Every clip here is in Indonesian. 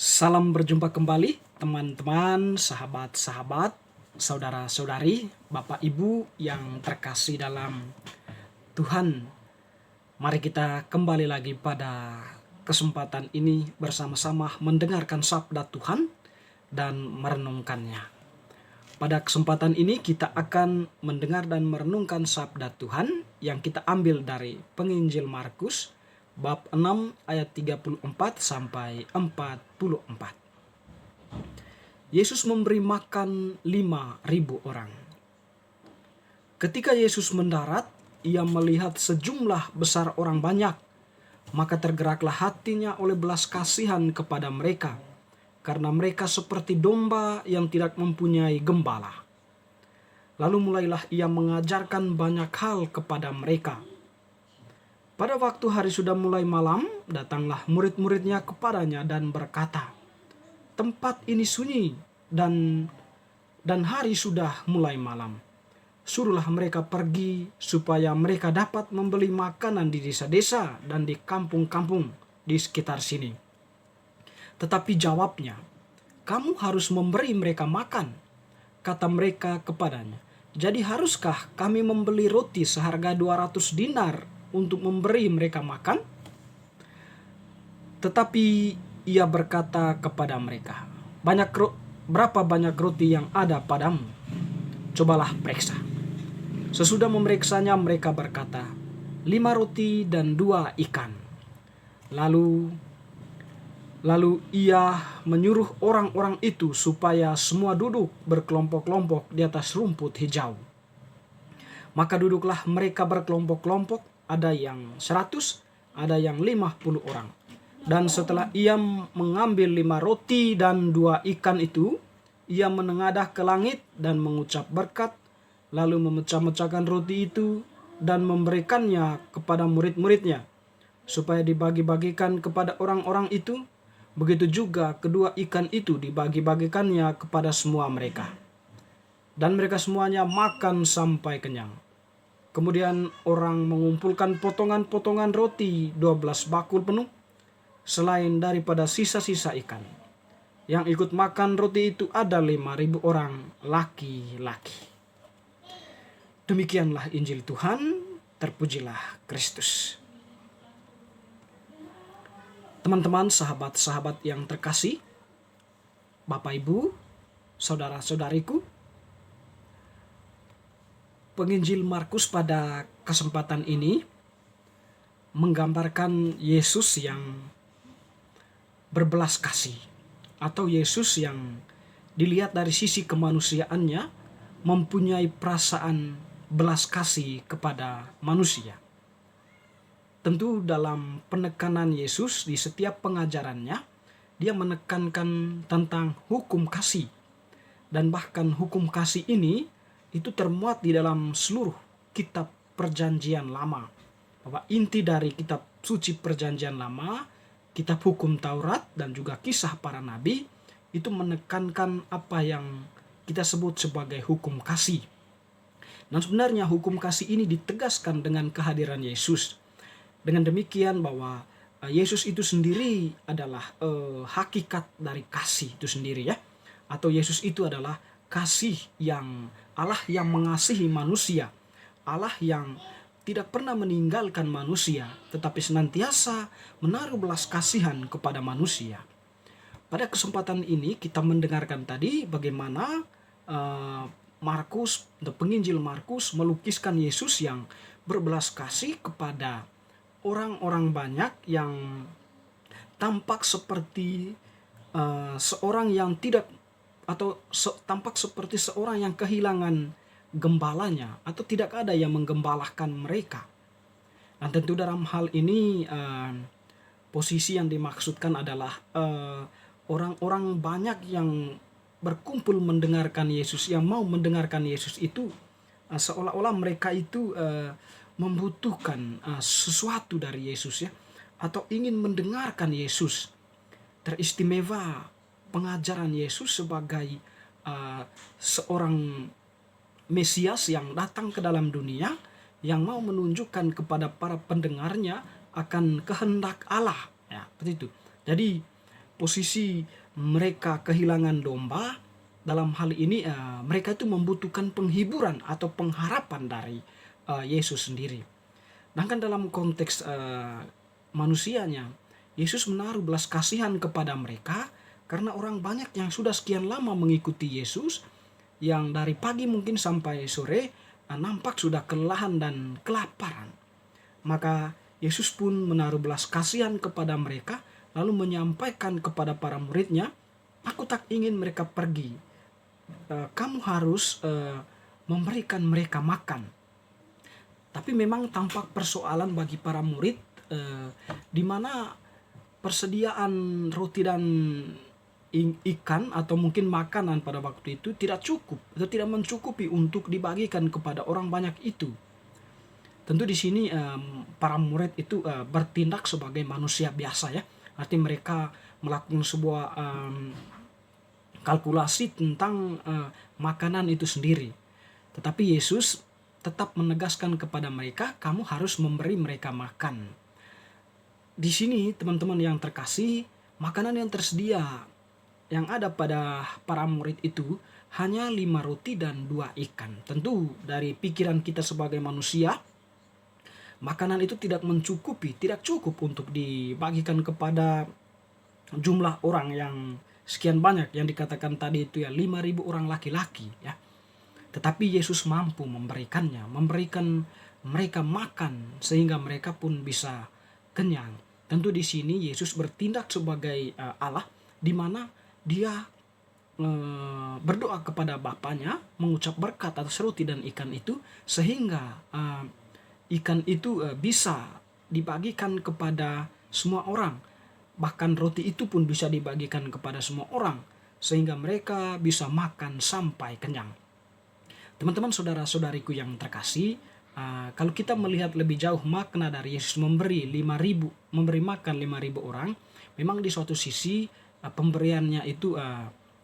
Salam berjumpa kembali teman-teman, sahabat-sahabat, saudara-saudari, Bapak Ibu yang terkasih dalam Tuhan. Mari kita kembali lagi pada kesempatan ini bersama-sama mendengarkan sabda Tuhan dan merenungkannya. Pada kesempatan ini kita akan mendengar dan merenungkan sabda Tuhan yang kita ambil dari Penginjil Markus bab 6 ayat 34 sampai 44. Yesus memberi makan 5.000 orang. Ketika Yesus mendarat, ia melihat sejumlah besar orang banyak, maka tergeraklah hatinya oleh belas kasihan kepada mereka, karena mereka seperti domba yang tidak mempunyai gembala. Lalu mulailah ia mengajarkan banyak hal kepada mereka. Pada waktu hari sudah mulai malam, datanglah murid-muridnya kepadanya dan berkata, "Tempat ini sunyi dan hari sudah mulai malam. Suruhlah mereka pergi supaya mereka dapat membeli makanan di desa-desa dan di kampung-kampung di sekitar sini." Tetapi jawabnya, "Kamu harus memberi mereka makan." Kata mereka kepadanya, "Jadi haruskah kami membeli roti seharga 200 dinar untuk memberi mereka makan?" Tetapi ia berkata kepada mereka, "Berapa banyak roti yang ada padamu? Cobalah periksa." Sesudah memeriksanya mereka berkata, 5 roti dan 2 ikan. Lalu ia menyuruh orang-orang itu supaya semua duduk berkelompok-kelompok di atas rumput hijau. Maka duduklah mereka berkelompok-kelompok, ada yang 100, ada yang 50 orang. Dan setelah ia mengambil 5 roti dan 2 ikan itu, ia menengadah ke langit dan mengucap berkat, lalu memecah-mecahkan roti itu dan memberikannya kepada murid-muridnya, supaya dibagi-bagikan kepada orang-orang itu. Begitu juga kedua ikan itu dibagi-bagikannya kepada semua mereka. Dan mereka semuanya makan sampai kenyang. Kemudian orang mengumpulkan potongan-potongan roti 12 bakul penuh, selain daripada sisa-sisa ikan. Yang ikut makan roti itu ada 5.000 orang laki-laki. Demikianlah Injil Tuhan, terpujilah Kristus. Teman-teman, sahabat-sahabat yang terkasih, Bapak Ibu, saudara-saudariku, Penginjil Markus pada kesempatan ini menggambarkan Yesus yang berbelas kasih, atau Yesus yang dilihat dari sisi kemanusiaannya mempunyai perasaan belas kasih kepada manusia. Tentu dalam penekanan Yesus di setiap pengajarannya, dia menekankan tentang hukum kasih. Dan bahkan hukum kasih ini itu termuat di dalam seluruh kitab Perjanjian Lama. Bahwa inti dari kitab suci Perjanjian Lama, kitab hukum Taurat dan juga kisah para nabi, itu menekankan apa yang kita sebut sebagai hukum kasih. Dan sebenarnya hukum kasih ini ditegaskan dengan kehadiran Yesus. Dengan demikian bahwa Yesus itu sendiri adalah hakikat dari kasih itu sendiri, ya. Atau Yesus itu adalah kasih yang Allah yang mengasihi manusia. Allah yang tidak pernah meninggalkan manusia, tetapi senantiasa menaruh belas kasihan kepada manusia. Pada kesempatan ini kita mendengarkan tadi bagaimana Penginjil Markus melukiskan Yesus yang berbelas kasih kepada orang-orang banyak yang tampak seperti seorang yang tidak, atau tampak seperti seorang yang kehilangan gembalanya, atau tidak ada yang menggembalakan mereka. Dan tentu dalam hal ini posisi yang dimaksudkan adalah orang-orang banyak yang berkumpul mendengarkan Yesus, yang mau mendengarkan Yesus itu seolah-olah mereka itu membutuhkan sesuatu dari Yesus, ya, atau ingin mendengarkan Yesus. Teristimewa pengajaran Yesus sebagai seorang Mesias yang datang ke dalam dunia, yang mau menunjukkan kepada para pendengarnya akan kehendak Allah, ya, seperti itu. Jadi posisi mereka kehilangan domba, dalam hal ini mereka itu membutuhkan penghiburan atau pengharapan dari Yesus sendiri. Sedangkan dalam konteks manusianya, Yesus menaruh belas kasihan kepada mereka karena orang banyak yang sudah sekian lama mengikuti Yesus, yang dari pagi mungkin sampai sore nampak sudah kelelahan dan kelaparan. Maka Yesus pun menaruh belas kasihan kepada mereka, lalu menyampaikan kepada para muridnya, "Aku tak ingin mereka pergi. Kamu harus memberikan mereka makan." Tapi memang tampak persoalan bagi para murid, di mana persediaan roti dan ikan atau mungkin makanan pada waktu itu tidak cukup atau tidak mencukupi untuk dibagikan kepada orang banyak itu. Tentu di sini para murid itu bertindak sebagai manusia biasa ya. Artinya mereka melakukan sebuah kalkulasi tentang makanan itu sendiri. Tetapi Yesus tetap menegaskan kepada mereka, kamu harus memberi mereka makan. Di sini teman-teman yang terkasih, makanan yang tersedia yang ada pada para murid itu hanya 5 roti dan 2 ikan. Tentu dari pikiran kita sebagai manusia, makanan itu tidak mencukupi, tidak cukup untuk dibagikan kepada jumlah orang yang sekian banyak, yang dikatakan tadi itu ya 5.000 orang laki-laki ya. Tetapi Yesus mampu memberikannya, memberikan mereka makan sehingga mereka pun bisa kenyang. Tentu di sini Yesus bertindak sebagai Allah, di mana dia berdoa kepada Bapaknya, mengucap berkat atas roti dan ikan itu, sehingga ikan itu bisa dibagikan kepada semua orang. Bahkan roti itu pun bisa dibagikan kepada semua orang, sehingga mereka bisa makan sampai kenyang. Teman-teman, saudara-saudariku yang terkasih, kalau kita melihat lebih jauh makna dari Yesus memberi makan 5.000 orang, memang di suatu sisi pemberiannya itu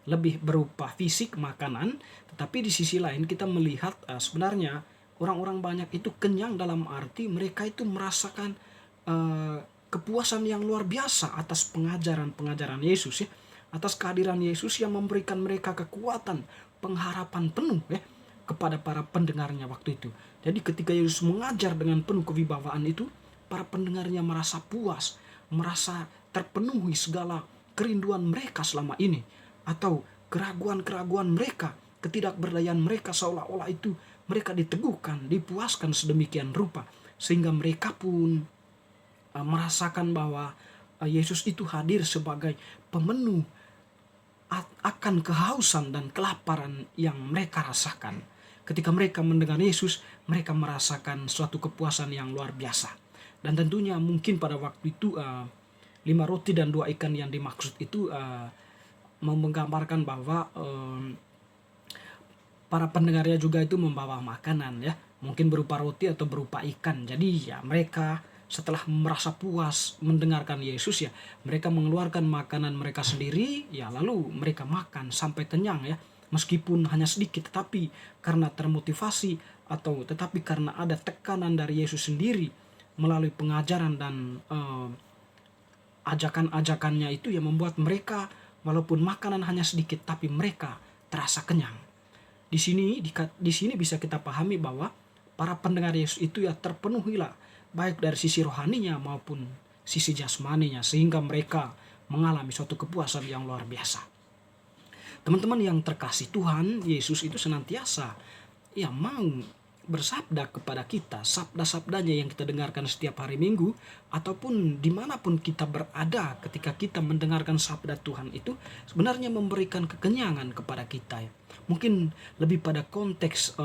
lebih berupa fisik makanan, tetapi di sisi lain kita melihat sebenarnya orang-orang banyak itu kenyang dalam arti mereka itu merasakan kepuasan yang luar biasa atas pengajaran Yesus ya, atas kehadiran Yesus yang memberikan mereka kekuatan, pengharapan penuh ya kepada para pendengarnya waktu itu. Jadi ketika Yesus mengajar dengan penuh kewibawaan itu, para pendengarnya merasa puas, merasa terpenuhi segala kerinduan mereka selama ini, atau keraguan-keraguan mereka, ketidakberdayaan mereka, seolah-olah itu mereka diteguhkan, dipuaskan sedemikian rupa, sehingga mereka pun merasakan bahwa Yesus itu hadir sebagai pemenuh akan kehausan dan kelaparan yang mereka rasakan. Ketika mereka mendengar Yesus, mereka merasakan suatu kepuasan yang luar biasa. Dan tentunya mungkin pada waktu itu 5 roti dan 2 ikan yang dimaksud itu menggambarkan bahwa para pendengarnya juga itu membawa makanan ya, mungkin berupa roti atau berupa ikan. Jadi ya mereka setelah merasa puas mendengarkan Yesus ya, mereka mengeluarkan makanan mereka sendiri ya, lalu mereka makan sampai kenyang ya, meskipun hanya sedikit, tetapi karena termotivasi atau tetapi karena ada tekanan dari Yesus sendiri melalui pengajaran dan ajakan-ajakannya itu yang membuat mereka walaupun makanan hanya sedikit tapi mereka terasa kenyang. Di sini bisa kita pahami bahwa para pendengar Yesus itu ya terpenuhilah baik dari sisi rohaninya maupun sisi jasmaninya, sehingga mereka mengalami suatu kepuasan yang luar biasa. Teman-teman yang terkasih, Tuhan Yesus itu senantiasa ya mau bersabda kepada kita, sabda-sabdanya yang kita dengarkan setiap hari Minggu, ataupun dimanapun kita berada ketika kita mendengarkan sabda Tuhan itu sebenarnya memberikan kekenyangan kepada kita ya. Mungkin lebih pada konteks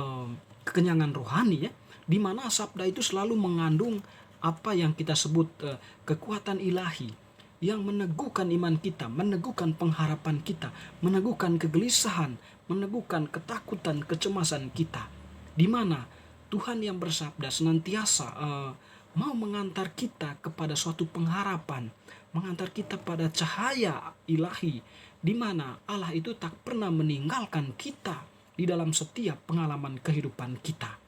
kekenyangan rohani ya, di mana sabda itu selalu mengandung apa yang kita sebut kekuatan ilahi yang meneguhkan iman kita, meneguhkan pengharapan kita, meneguhkan kegelisahan, meneguhkan ketakutan, kecemasan kita. Di mana Tuhan yang bersabda senantiasa mau mengantar kita kepada suatu pengharapan, mengantar kita pada cahaya ilahi, di mana Allah itu tak pernah meninggalkan kita di dalam setiap pengalaman kehidupan kita.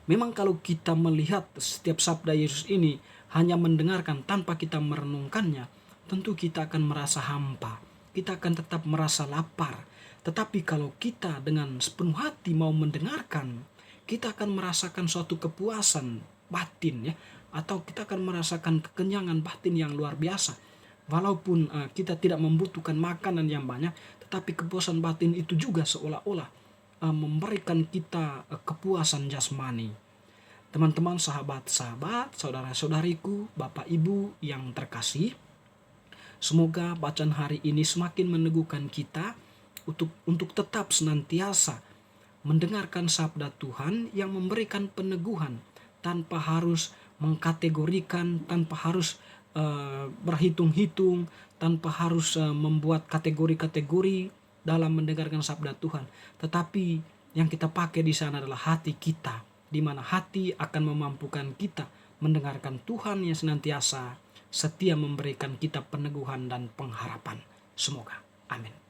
Memang kalau kita melihat setiap sabda Yesus ini hanya mendengarkan tanpa kita merenungkannya, tentu kita akan merasa hampa. Kita akan tetap merasa lapar. Tetapi kalau kita dengan sepenuh hati mau mendengarkan, kita akan merasakan suatu kepuasan batin ya, atau kita akan merasakan kekenyangan batin yang luar biasa. Walaupun kita tidak membutuhkan makanan yang banyak, tetapi kepuasan batin itu juga seolah-olah memberikan kita kepuasan jasmani. Teman-teman, sahabat-sahabat, saudara-saudariku, Bapak Ibu yang terkasih, semoga bacaan hari ini semakin meneguhkan kita untuk tetap senantiasa mendengarkan sabda Tuhan yang memberikan peneguhan tanpa harus mengkategorikan, tanpa harus berhitung-hitung, tanpa harus membuat kategori-kategori dalam mendengarkan sabda Tuhan. Tetapi yang kita pakai di sana adalah hati kita, di mana hati akan memampukan kita mendengarkan Tuhan yang senantiasa setia memberikan kita peneguhan dan pengharapan. Semoga. Amin.